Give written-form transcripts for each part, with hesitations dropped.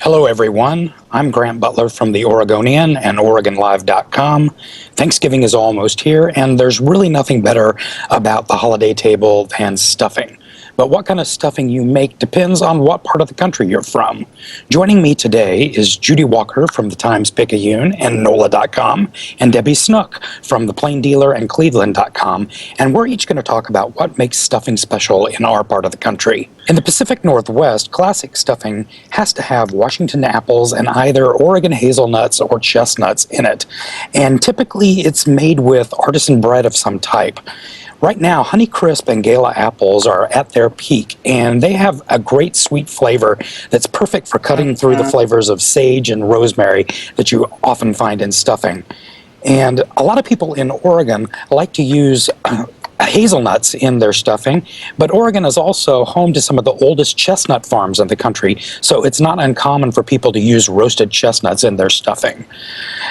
Hello, everyone. I'm Grant Butler from the Oregonian and OregonLive.com. Thanksgiving is almost here, and there's really nothing better about the holiday table than stuffing. But what kind of stuffing you make depends on what part of the country you're from. Joining me today is Judy Walker from the Times-Picayune and NOLA.com, and Debbie Snook from the Plain Dealer and Cleveland.com, and we're each going to talk about what makes stuffing special in our part of the country. In the Pacific Northwest, classic stuffing has to have Washington apples and either Oregon hazelnuts or chestnuts in it, and typically it's made with artisan bread of some type. Right now, Honeycrisp and Gala apples are at their peak, and they have a great sweet flavor that's perfect for cutting through the flavors of sage and rosemary that you often find in stuffing. And a lot of people in Oregon like to use hazelnuts in their stuffing, but Oregon is also home to some of the oldest chestnut farms in the country, so it's not uncommon for people to use roasted chestnuts in their stuffing.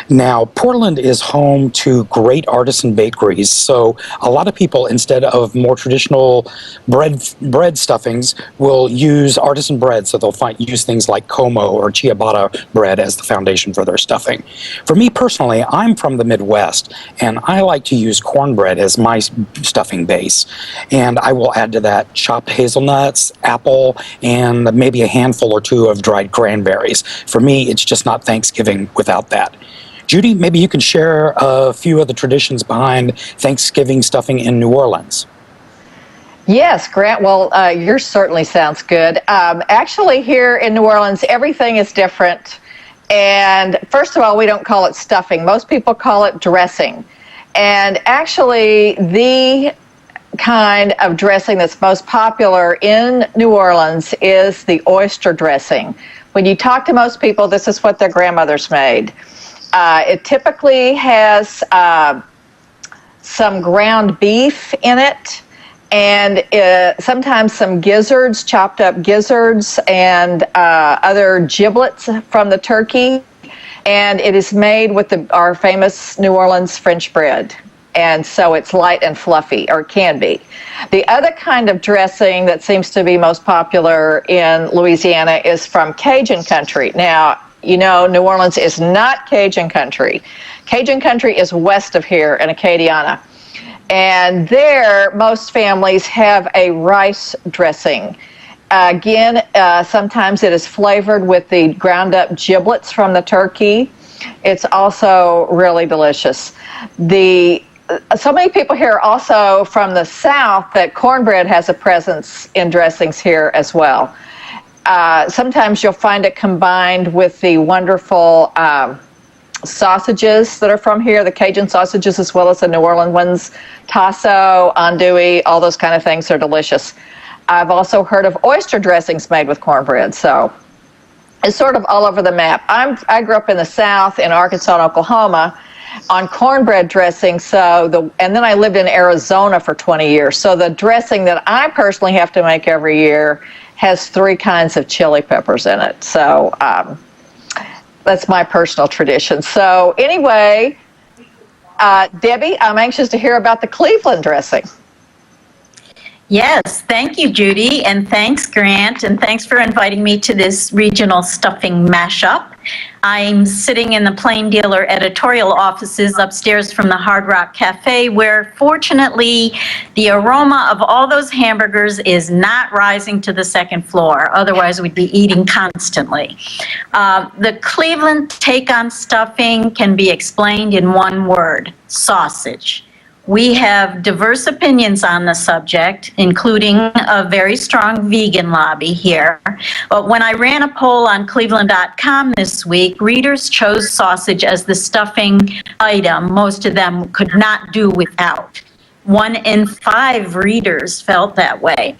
Now, Portland is home to great artisan bakeries, so a lot of people, instead of more traditional bread stuffings, will use artisan bread, so they'll use things like como or ciabatta bread as the foundation for their stuffing. For me personally, I'm from the Midwest, and I like to use cornbread as my stuffing base, and I will add to that chopped hazelnuts, apple, and maybe a handful or two of dried cranberries. For me, it's just not Thanksgiving without that. Judy, maybe you can share a few of the traditions behind Thanksgiving stuffing in New Orleans. Yes, Grant. Well, yours certainly sounds good. Actually, here in New Orleans, everything is different. And first of all, we don't call it stuffing. Most people call it dressing. And actually, the kind of dressing that's most popular in New Orleans is the oyster dressing. When you talk to most people, this is what their grandmothers made. It typically has some ground beef in it, and sometimes some gizzards, chopped up gizzards, and other giblets from the turkey. And it is made with our famous New Orleans French bread. And so it's light and fluffy, or can be. The other kind of dressing that seems to be most popular in Louisiana is from Cajun country. Now, you know, New Orleans is not Cajun country. Cajun country is west of here in Acadiana. And there, most families have a rice dressing. Again, sometimes it is flavored with the ground up giblets from the turkey. It's also really delicious. So many people here are also from the South that cornbread has a presence in dressings here as well. Sometimes you'll find it combined with the wonderful sausages that are from here, the Cajun sausages as well as the New Orleans ones, tasso, andouille, all those kind of things are delicious. I've also heard of oyster dressings made with cornbread, so it's sort of all over the map. I grew up in the South, in Arkansas and Oklahoma, on cornbread dressing, and then I lived in Arizona for 20 years. So the dressing that I personally have to make every year has 3 kinds of chili peppers in it. So that's my personal tradition. So anyway, Debbie, I'm anxious to hear about the Cleveland dressing. Yes, thank you, Judy, and thanks, Grant, and thanks for inviting me to this regional stuffing mashup. I'm sitting in the Plain Dealer editorial offices upstairs from the Hard Rock Cafe, where fortunately the aroma of all those hamburgers is not rising to the second floor. Otherwise, we'd be eating constantly. The Cleveland take on stuffing can be explained in one word: sausage. We have diverse opinions on the subject, including a very strong vegan lobby here. But when I ran a poll on Cleveland.com this week, readers chose sausage as the stuffing item most of them could not do without. 1 in 5 readers felt that way.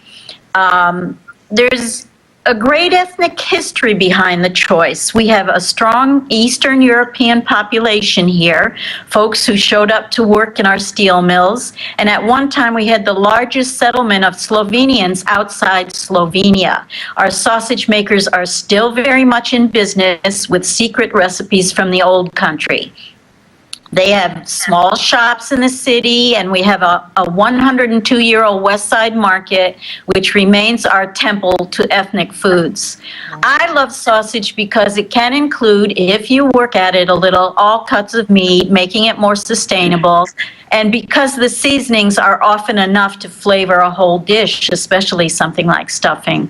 There's a great ethnic history behind the choice. We have a strong Eastern European population here, folks who showed up to work in our steel mills, and at one time we had the largest settlement of Slovenians outside Slovenia. Our sausage makers are still very much in business with secret recipes from the old country. They have small shops in the city, and we have a 102-year-old West Side Market, which remains our temple to ethnic foods. I love sausage because it can include, if you work at it a little, all cuts of meat, making it more sustainable, and because the seasonings are often enough to flavor a whole dish, especially something like stuffing.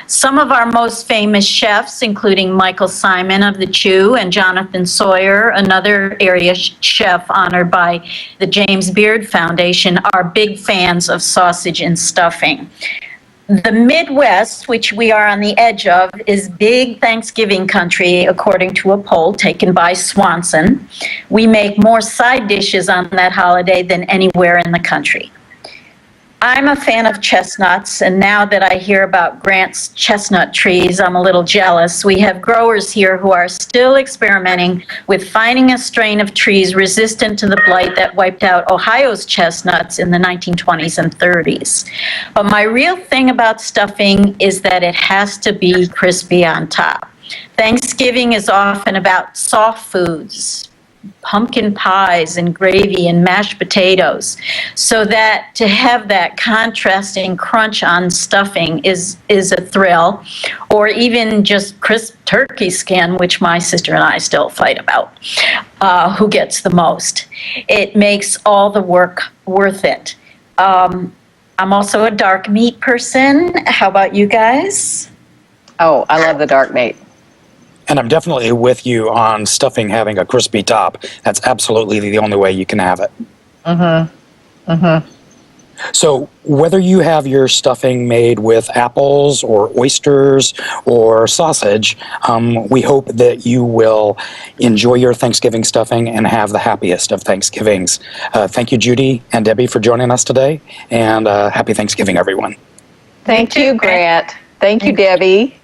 Some of our most famous chefs, including Michael Simon of the Chew and Jonathan Sawyer, another area chef honored by the James Beard Foundation, are big fans of sausage and stuffing. The Midwest, which we are on the edge of, is big Thanksgiving country, according to a poll taken by Swanson. We make more side dishes on that holiday than anywhere in the country. I'm a fan of chestnuts, and now that I hear about Grant's chestnut trees, I'm a little jealous. We have growers here who are still experimenting with finding a strain of trees resistant to the blight that wiped out Ohio's chestnuts in the 1920s and 30s. But my real thing about stuffing is that it has to be crispy on top. Thanksgiving is often about soft foods, pumpkin pies and gravy and mashed potatoes, so that to have that contrasting crunch on stuffing is a thrill, or even just crisp turkey skin, which my sister and I still fight about, who gets the most. It makes all the work worth it. I'm also a dark meat person. How about you guys? Oh, I love the dark meat. And I'm definitely with you on stuffing having a crispy top. That's absolutely the only way you can have it. Mm-hmm. Mm-hmm. So whether you have your stuffing made with apples or oysters or sausage, we hope that you will enjoy your Thanksgiving stuffing and have the happiest of Thanksgivings. Thank you, Judy and Debbie, for joining us today, and happy Thanksgiving, everyone. Thank you, Grant. Thank you, Debbie.